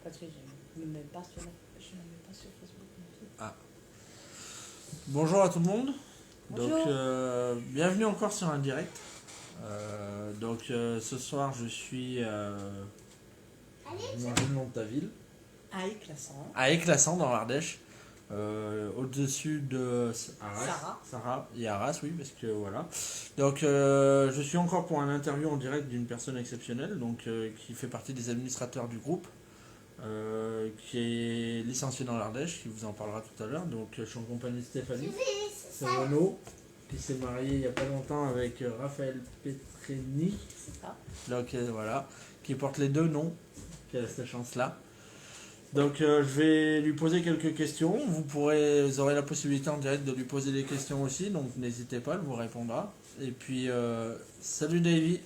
parce que je ne me mets pas sur, Facebook non plus. Ah. Bonjour à tout le monde. Bonjour. Donc, bienvenue encore sur un direct. Ce soir, je suis. Manger le nom de ta ville. À Éclasson. À Éclasson, dans l'Ardèche. Au-dessus de Sarah. Sarah et Arras, oui, parce que voilà. Donc, je suis encore pour un interview en direct d'une personne exceptionnelle, donc qui fait partie des administrateurs du groupe, qui est licenciée dans l'Ardèche, qui vous en parlera tout à l'heure. Donc, je suis en compagnie de Stéphanie, c'est Renaud, qui s'est marié il n'y a pas longtemps avec Raphaël Petrini. C'est ça. Donc, voilà, qui porte les deux noms, qui a cette chance-là. Donc je vais lui poser quelques questions. Vous aurez la possibilité en direct de lui poser des questions aussi, donc n'hésitez pas, elle vous répondra. Et puis salut Davy.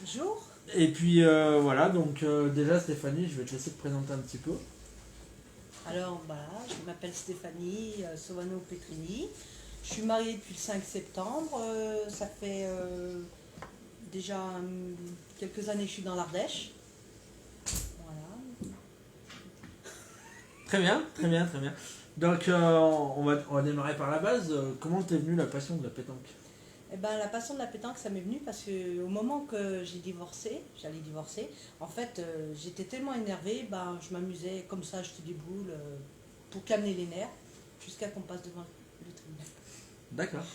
Bonjour. Et puis voilà, donc déjà Stéphanie, je vais te laisser te présenter un petit peu. Alors voilà, je m'appelle Stéphanie Sovano Petrini. Je suis mariée depuis le 5 septembre. Ça fait déjà quelques années que je suis dans l'Ardèche. Très bien, très bien, très bien. Donc on va démarrer par la base. Comment t'es venue la passion de la pétanque? Eh ben, la passion de la pétanque, ça m'est venu parce que au moment que j'allais divorcer, en fait, j'étais tellement énervée, je m'amusais comme ça, jeter des boules pour calmer les nerfs, jusqu'à qu'on passe devant le tribunal. D'accord.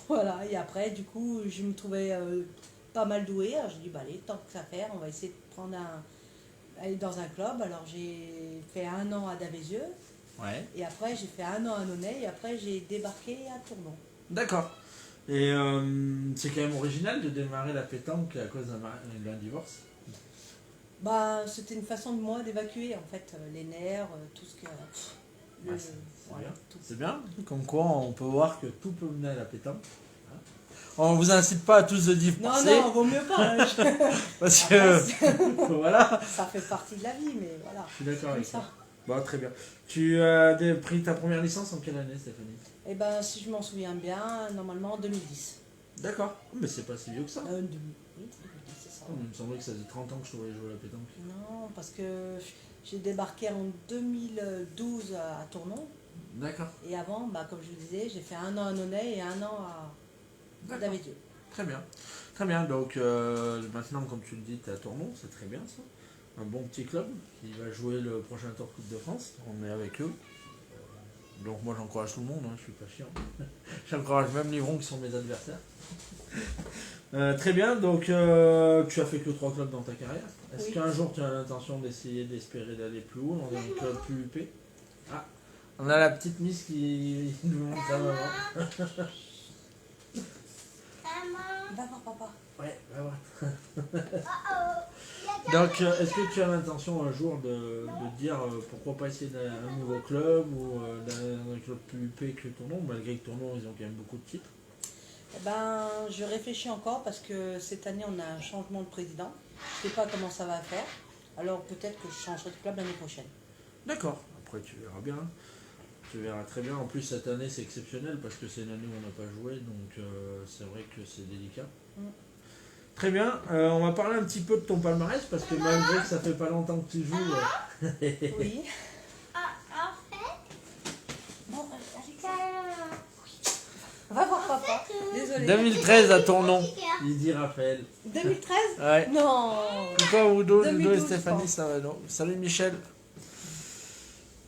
Voilà, et après, du coup, je me trouvais pas mal douée. Alors, j'ai dit, allez, tant que ça faire, on va essayer de aller dans un club. Alors, j'ai fait 1 an à Davézieux. Ouais. Et après, j'ai fait 1 an à Nonay. Et après, j'ai débarqué à Tournon. D'accord. Et c'est quand même original de démarrer la pétanque à cause d'un divorce. C'était une façon de moi d'évacuer en fait les nerfs, tout ce que. C'est bien. Comme quoi, on peut voir que tout peut mener à la pétanque. On vous incite pas à tous de divorcer. Non, vaut mieux pas. Parce que voilà. Ça fait partie de la vie, mais voilà. Je suis d'accord avec ça. Bon, très bien. Tu as pris ta première licence en quelle année, Stéphanie? Eh ben, si je m'en souviens bien, normalement en 2010. D'accord. Mais c'est pas si vieux que ça. Oui, 2010, c'est ça. Il me semblait que ça faisait 30 ans que je devais jouer à la pétanque. Non, parce que j'ai débarqué en 2012 à Tournon. D'accord. Et avant, comme je vous disais, j'ai fait 1 an à Nonay et 1 an à Davézieux. Très bien. Très bien. Donc maintenant, comme tu le dis, tu es à Tournon, c'est très bien ça. Un bon petit club qui va jouer le prochain Tour Coupe de France. On est avec eux. Donc moi j'encourage tout le monde, je suis pas chiant. J'encourage même les ronds qui sont mes adversaires. Très bien, donc tu as fait que 3 clubs dans ta carrière. Est-ce qu'un jour tu as l'intention d'espérer d'aller plus haut dans un club plus huppé? Ah, on a la petite Miss qui nous montre sa maman. Va voir papa. Ouais, va voir. Donc, est-ce que tu as l'intention un jour de dire pourquoi pas essayer d'un nouveau club ou d'un club plus huppé que Tournon, malgré que Tournon ils ont quand même beaucoup de titres? Je réfléchis encore parce que cette année on a un changement de président. Je ne sais pas comment ça va faire. Alors peut-être que je changerai de club l'année prochaine. D'accord, après tu verras bien. Tu verras très bien. En plus cette année c'est exceptionnel parce que c'est une année où on n'a pas joué, donc c'est vrai que c'est délicat. Très bien, on va parler un petit peu de ton palmarès parce que malgré que ça fait pas longtemps que tu joues. Oui. Bon, Va voir papa. Désolée. 2013 à ton nom, il dit Raphaël. 2013? Ouais. Non. Pourquoi vous deux et 2012, Stéphanie, ça va non? Salut Michel.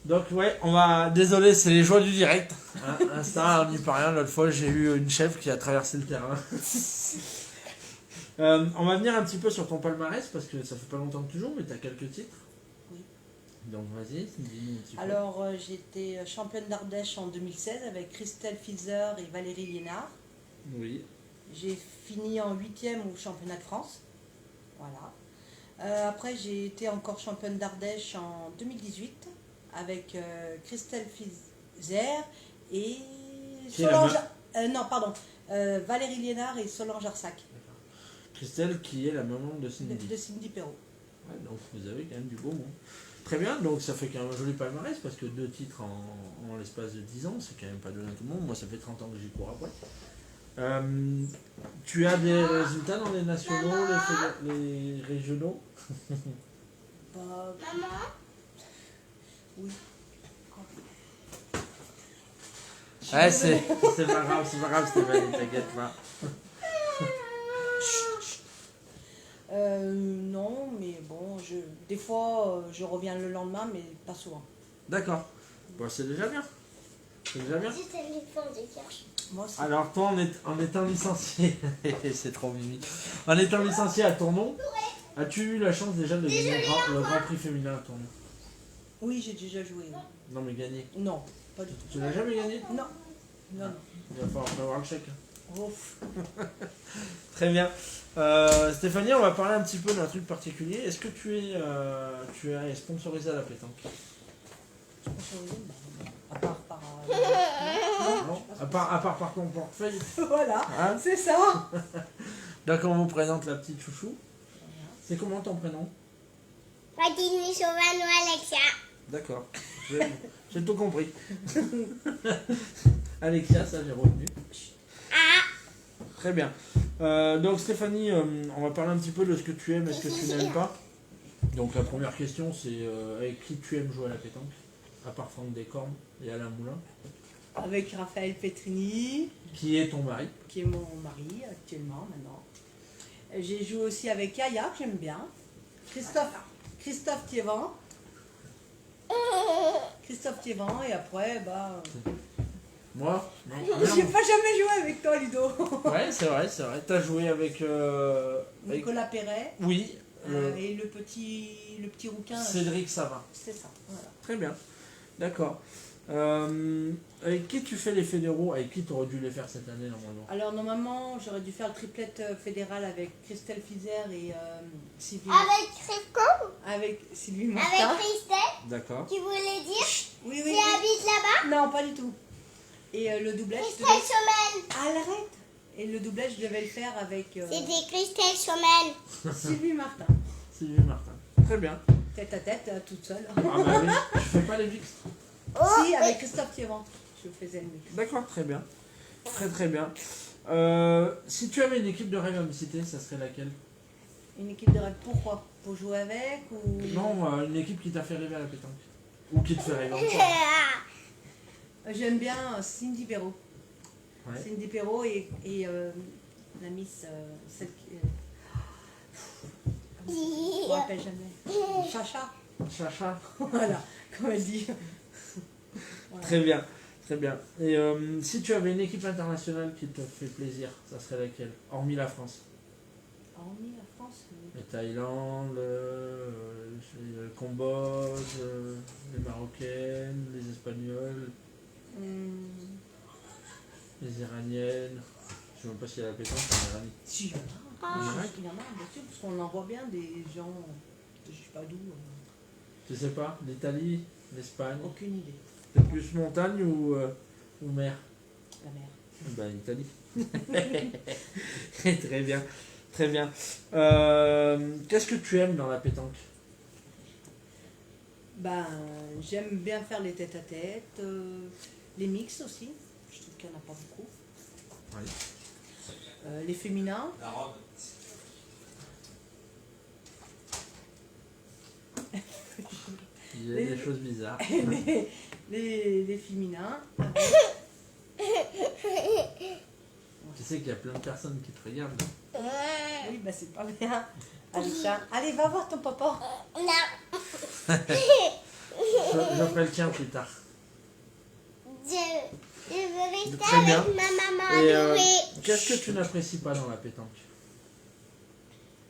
Donc ouais, on va. Désolé, c'est les joies du direct. Insta, on n'y peut rien. L'autre fois, j'ai eu une chèvre qui a traversé le terrain. On va venir un petit peu sur ton palmarès parce que ça fait pas longtemps que tu joues, mais tu as quelques titres. Oui. Donc vas-y, dis-nous un petit peu. Alors j'ai été championne d'Ardèche en 2016 avec Christelle Filzer et Valérie Liénard. Oui. J'ai fini en 8e au championnat de France. Voilà. Après j'ai été encore championne d'Ardèche en 2018 avec Christelle Filzer et Solange. Non, pardon. Valérie Liénard et Solange Arsac. Christelle qui est la maman de Cindy. De Cindy Perrault. Ouais, donc vous avez quand même du beau monde. Très bien, donc ça fait quand même un joli palmarès parce que 2 titres en l'espace de 10 ans, c'est quand même pas donné à tout le monde. Moi ça fait 30 ans que j'y cours après. Tu as des résultats dans les nationaux, les régionaux? Bah, Maman, Oui. Ouais, c'est pas grave, Stéphanie, t'inquiète pas. Non, mais bon, des fois, je reviens le lendemain, mais pas souvent. D'accord. Bon, c'est déjà bien. C'est déjà bien. Juste un éléphant de cœur. Moi aussi. Alors, toi, en étant licencié, c'est trop mimi. En étant licencié à Tournon, as-tu eu la chance déjà de gagner le grand prix féminin à Tournon? Oui, j'ai déjà joué. Oui. Non, mais gagner. Non, pas du tout. Tu l'as jamais gagné? Non. Non, non. Il va falloir prévoir le chèque. Ouf. Très bien. Stéphanie, on va parler un petit peu d'un truc particulier. Est-ce que tu es sponsorisé à la pétanque? À part par. Non. À part par ton portefeuille. Voilà, Hein? c'est ça. D'accord, on vous présente la petite chouchou. C'est comment ton prénom? Patini Chauvin ou Alexia. D'accord. J'ai tout compris. Alexia, ça j'ai retenu. Ah. Très bien. Donc Stéphanie, on va parler un petit peu de ce que tu aimes et ce que tu n'aimes pas. Donc la première question, c'est avec qui tu aimes jouer à la pétanque? À part Franck Descornes et Alain Moulin. Avec Raphaël Petrini, Qui est ton mari? qui est mon mari actuellement maintenant. J'ai joué aussi avec Yaya, que j'aime bien. Christophe Thiévan. Christophe Thiévan, et après, bah. Moi? Non. J'ai pas jamais joué avec toi, Ludo. Ouais, c'est vrai. T'as joué avec... Nicolas Perret. Oui. Et le petit rouquin. Cédric Savin. C'est ça, voilà. Très bien. D'accord. Avec qui tu fais les fédéraux? Avec qui tu aurais dû les faire cette année normalement? Alors normalement, j'aurais dû faire le triplette fédéral avec Christelle Fizer et Sylvie. Avec Rivko. Avec Sylvie Martin. Avec Christelle. D'accord. Qui voulait dire Oui, qui oui. habite là-bas. Non, pas du tout. Et le doublage. Christelle Chomel. Ah, l'arrête. Et le doublage, je devais le faire avec C'était Christelle Chomel. Sylvie Martin. Sylvie Martin. Très bien. Tête à tête, toute seule. Ah bah oui, tu fais pas les mixtes. Si, avec Christophe Thiévan, je faisais le mix. D'accord, très bien. Très bien. Si tu avais une équipe de rêve à me citer, ça serait laquelle? Une équipe de rêve, pourquoi? Pour jouer avec ou... Non, une équipe qui t'a fait rêver à la pétanque. Ou qui te fait rêver encore. J'aime bien Cindy Perrault. Ouais. Cindy Perrault et la Miss, celle qui... je me rappelle jamais. Chacha. Chacha. Voilà, comme elle dit. Voilà. Très bien. Très bien. Et si tu avais une équipe internationale qui te fait plaisir, ça serait laquelle? Hormis la France. Hormis la France, Les Thaïlande, le Cambodge, les Marocaines, les Espagnoles, les Iraniennes. Je sais même pas s'il y a la pétanque en Iran. si il y en a, il y en a, bien sûr, parce qu'on en voit bien des gens, je sais pas d'où, Tu sais pas? L'Italie, l'Espagne. aucune idée. C'est plus montagne ou mer? La mer. Ben, Italie. Très bien. Très bien. Qu'est-ce que tu aimes dans la pétanque? Ben, j'aime bien faire les tête-à-tête, les mix aussi, je trouve qu'il n'y en a pas beaucoup. Oui. Les féminins. La robe. Il y a des choses bizarres. les féminins. Tu sais qu'il y a plein de personnes qui te regardent. Oui, bah c'est pas bien. Allez, ça. Allez, va voir ton papa. Non. Je ferai le tien plus tard. Je veux rester Très bien. avec ma maman Et à jouer. qu'est-ce que tu n'apprécies pas dans la pétanque?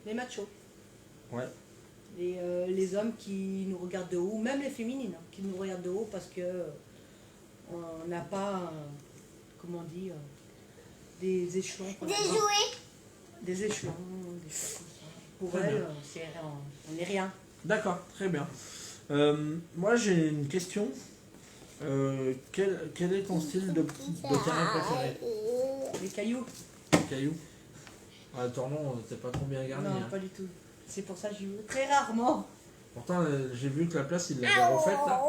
Les machos. Ouais. Les hommes qui nous regardent de haut, ou même les féminines, hein, qui nous regardent de haut parce que on n'a pas, comment on dit, des échelons. Des jouets. Des échelons, des choses comme ça. Pour Très elles, bien. on n'est rien. D'accord, très bien. Moi j'ai une question. Quel est ton style de terrain préféré? Les cailloux. Caillou? Ah, le tournon, t'es pas trop bien garni. Non, Hein. pas du tout. C'est pour ça que j'y vais très rarement. Pourtant, j'ai vu que la place, ils l'avaient refaite là.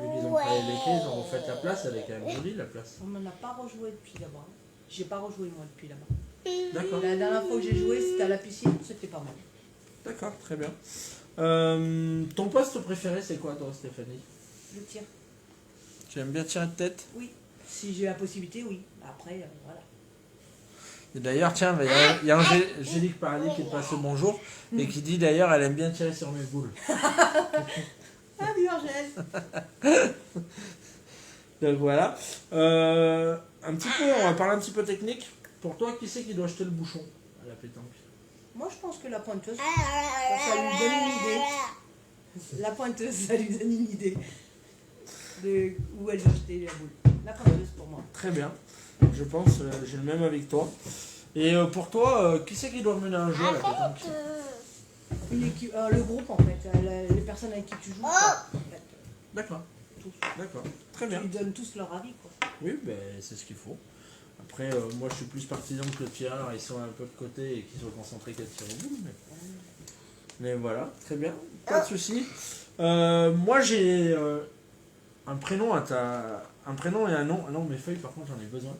Vu qu'ils ont travaillé les quais, ils ont refait la place. Elle est quand même jolie la place. On m'en a pas rejoué depuis là-bas. J'ai pas rejoué moi depuis là-bas. D'accord. La dernière fois que j'ai joué, c'était à la piscine, c'était pas mal. D'accord, très bien. Ton poste préféré, c'est quoi toi, Stéphanie? le tir. Tu aimes bien tirer de tête? Oui. Si j'ai la possibilité, oui. Après, voilà. Et d'ailleurs, tiens, il y a Angélique Paradis qui est passée bonjour et qui dit d'ailleurs elle aime bien tirer sur mes boules. Salut Angèle. Donc voilà. Un petit peu, on va parler un petit peu technique. Pour toi, qui c'est qui doit acheter le bouchon à la pétanque? Moi, je pense que la pointeuse, ça lui donne une idée. La pointeuse, ça lui donne une idée de où elle veut jeter la boule. La pointeuse pour moi. Très bien. Je pense, j'ai le même avec toi. Et pour toi, qui c'est qui doit mener un jeu à la pétanque? Le groupe en fait, les personnes avec qui tu joues. Quoi, en fait. D'accord. Tous. D'accord. Très bien. Ils donnent tous leur avis. Quoi. Oui, ben, c'est ce qu'il faut. Après, moi je suis plus partisan que le tireur, ils sont un peu de côté et qu'ils soient concentrés qu'à tirer au bout. Mais voilà, très bien, pas de soucis. Moi j'ai un prénom un prénom et un nom. Ah non, mes feuilles par contre j'en ai besoin.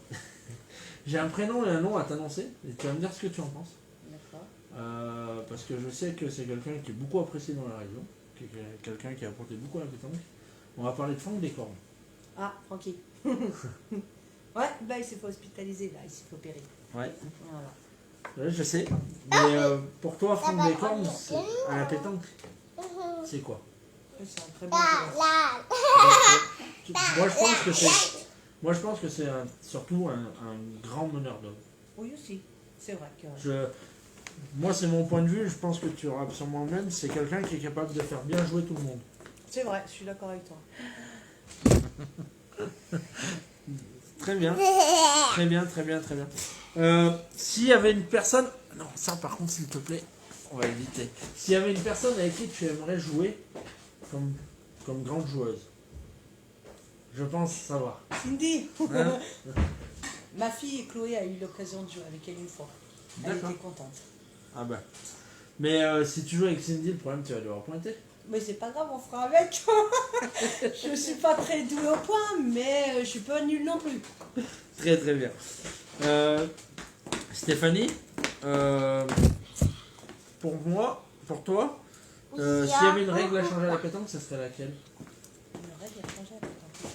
J'ai un prénom et un nom à t'annoncer et tu vas me dire ce que tu en penses. D'accord. Parce que je sais que c'est quelqu'un qui est beaucoup apprécié dans la région, quelqu'un qui a apporté beaucoup à la pétanque. On va parler de Franck Descornes. Ah, tranquille. Ouais, là il s'est fait hospitaliser, là il s'est fait opérer. Ouais. Voilà. Ouais, je sais. Mais pour toi, Franck Descornes, à la pétanque, c'est quoi? C'est un très bon joueur. Moi, je pense que c'est surtout un grand meneur d'hommes. Oui aussi, c'est vrai que. Moi, c'est mon point de vue. Je pense que tu auras sûrement le même. C'est quelqu'un qui est capable de faire bien jouer tout le monde. C'est vrai, je suis d'accord avec toi. Très bien. Très bien, très bien, très bien. S'il y avait une personne... Non, ça par contre, s'il te plaît, on va éviter. S'il y avait une personne avec qui tu aimerais jouer comme grande joueuse, je pense savoir. Cindy. Hein? Ma fille Chloé a eu l'occasion de jouer avec elle une fois. Elle D'accord. était contente. Ah bah. Mais si tu joues avec Cindy, le problème, tu vas devoir pointer. Mais c'est pas grave, on fera avec. Je suis pas très douée au point, mais je suis pas nulle non plus. Très très bien. Stéphanie, pour toi, s'il y avait une règle à changer à la pétanque, ça serait laquelle? Une règle à changer avec un peu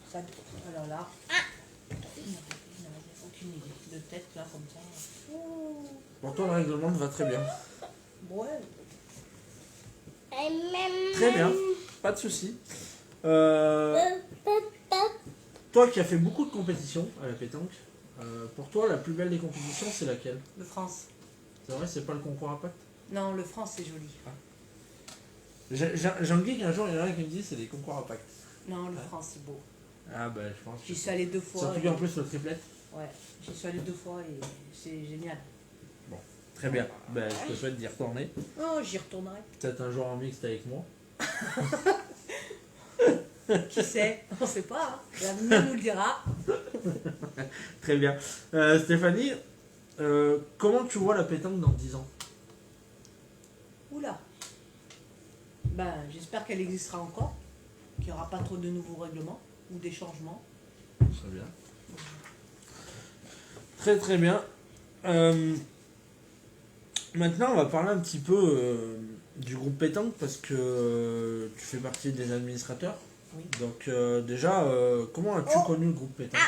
ça, alors là, aucune idée. De tête là comme ça. Pour toi, le règlement te va très bien. Ouais. Très bien, pas de souci. Toi qui as fait beaucoup de compétitions à la pétanque, pour toi, la plus belle des compétitions, c'est laquelle? Le France. C'est vrai, c'est pas le concours à pacte? Non, le France c'est joli. J'en dis qu'un jour, il y en a un qui me dit c'est des concours à pacte. Non, le France c'est beau. Ah bah, je pense. J'y suis allée 2 fois. Surtout qu'en plus, le triplette. Ouais, j'y suis allée 2 fois et c'est génial. Très bien. Ben, je te souhaite d'y retourner. Oh, j'y retournerai. Peut-être un jour en mixte avec moi. Qui sait? On sait pas. Hein. L'avenir nous le dira. Très bien. Stéphanie, comment tu vois la pétanque dans 10 ans? Oula. Ben, j'espère qu'elle existera encore. Qu'il n'y aura pas trop de nouveaux règlements ou des changements. Très bien. Très très bien. Maintenant, on va parler un petit peu du groupe pétanque parce que tu fais partie des administrateurs. Oui. Donc déjà, comment as-tu connu le groupe pétanque?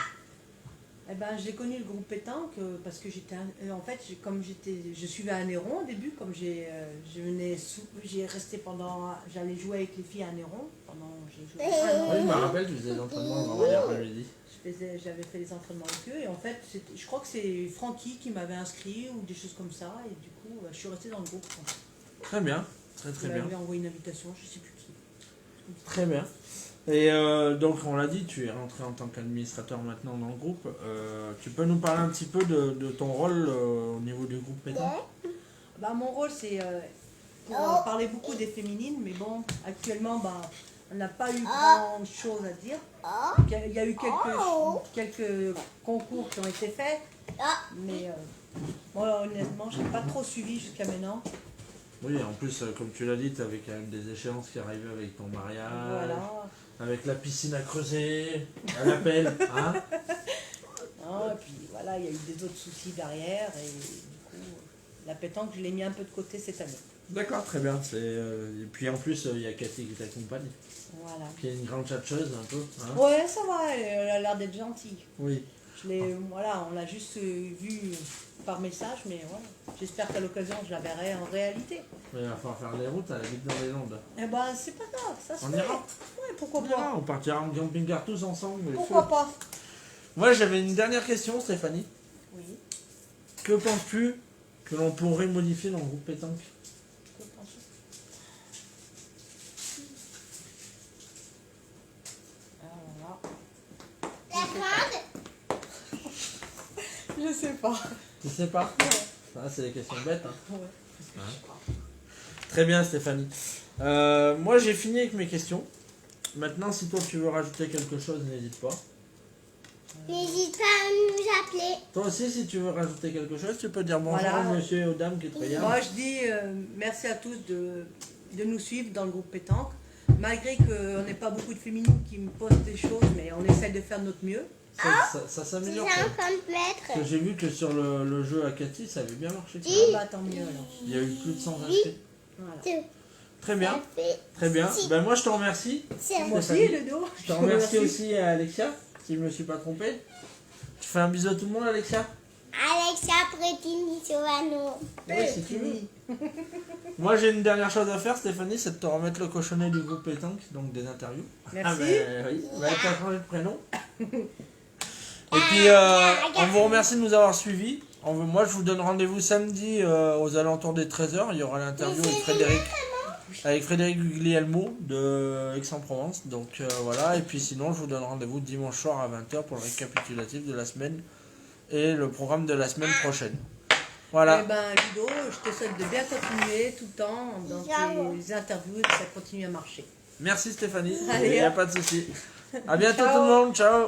Eh ben, j'ai connu le groupe pétanque parce que j'étais, en fait, je suivais à Néron au début, comme j'ai resté j'allais jouer avec les filles à Néron pendant, j'ai joué un an. Oui, je me rappelle, tu faisais des entraînements le vendredi après-midi. J'avais fait des entraînements avec eux et en fait, je crois que c'est Francky qui m'avait inscrit ou des choses comme ça et du coup, je suis restée dans le groupe. Très bien, très très Il bien. m'avait envoyé une invitation, je sais plus qui. Très bien. Et donc on l'a dit, tu es rentré en tant qu'administrateur maintenant dans le groupe. Tu peux nous parler un petit peu de ton rôle au niveau du groupe pétanque? Bah, mon rôle c'est pour parler beaucoup des féminines, mais bon, actuellement on n'a pas eu grand chose à dire. Il y a eu quelques concours qui ont été faits, mais moi honnêtement j'ai pas trop suivi jusqu'à maintenant. Oui, en plus, comme tu l'as dit, tu avais quand même des échéances qui arrivaient avec ton mariage, Voilà. avec la piscine à creuser, à l'appel, hein? Et puis il y a eu des autres soucis derrière et du coup la pétanque je l'ai mis un peu de côté cette année. D'accord, très bien. Et puis en plus, il y a Cathy qui t'accompagne, Voilà. qui est une grande tchatcheuse un peu. Hein. Ouais, ça va, elle a l'air d'être gentille. Oui. Voilà, on l'a juste vu par message, mais voilà. J'espère qu'à l'occasion, je la verrai en réalité. Mais il va falloir faire les routes, elle habite dans les Landes. Eh ben, c'est pas grave, ça se On fait. ira. Ouais, pourquoi On pas. ira, on partira en camping-car tous ensemble. mais Pourquoi feu. pas. Moi, j'avais une dernière question, Stéphanie. Oui. Que penses-tu que l'on pourrait modifier dans le groupe pétanque? Que penses-tu? Alors là, La grande. je sais pas. Tu sais pas? Ouais. Ah, c'est des questions bêtes. Hein. Ouais. Ouais. Très bien, Stéphanie. Moi, j'ai fini avec mes questions. Maintenant, si toi tu veux rajouter quelque chose, n'hésite pas. N'hésite pas à nous appeler. Toi aussi, si tu veux rajouter quelque chose, tu peux dire bonjour Voilà. au monsieur et aux dames qui te regardent. Moi, je dis merci à tous de nous suivre dans le groupe pétanque. Malgré qu'on n'ait pas beaucoup de féminines qui me postent des choses, mais on essaie de faire de notre mieux. Ça C'est s'améliore. un ça. compte Parce que lettre. j'ai vu que sur le jeu à Cathy, ça avait bien marché. Ah bah tant mieux alors. Il y a eu plus de 100 inscrits. Voilà. Très bien, Ça fait très bien. Si. Ben moi, je te remercie. ça. Moi aussi, Stéphanie. le dos. Je te remercie aussi à Alexia, si je me suis pas trompé. Tu fais un bisou à tout le monde, Alexia? Alexia Pretini Giovanno. Oui, si tu veux. Moi, j'ai une dernière chose à faire, Stéphanie, c'est de te remettre le cochonnet du groupe pétanque, donc des interviews. Merci. Ah ben oui, t'as changé de prénom. Et puis, on vous remercie de nous avoir suivis. Moi, je vous donne rendez-vous samedi aux alentours des 13h. Il y aura l'interview avec Frédéric Guglielmo de Aix-en-Provence. Donc voilà, et puis sinon, je vous donne rendez-vous dimanche soir à 20h pour le récapitulatif de la semaine et le programme de la semaine prochaine. Voilà. Eh ben Ludo, je te souhaite de bien continuer tout le temps dans tes interviews et que ça continue à marcher. Merci Stéphanie, Allez, il n'y a hop. pas de souci. À bientôt Ciao. tout le monde, ciao.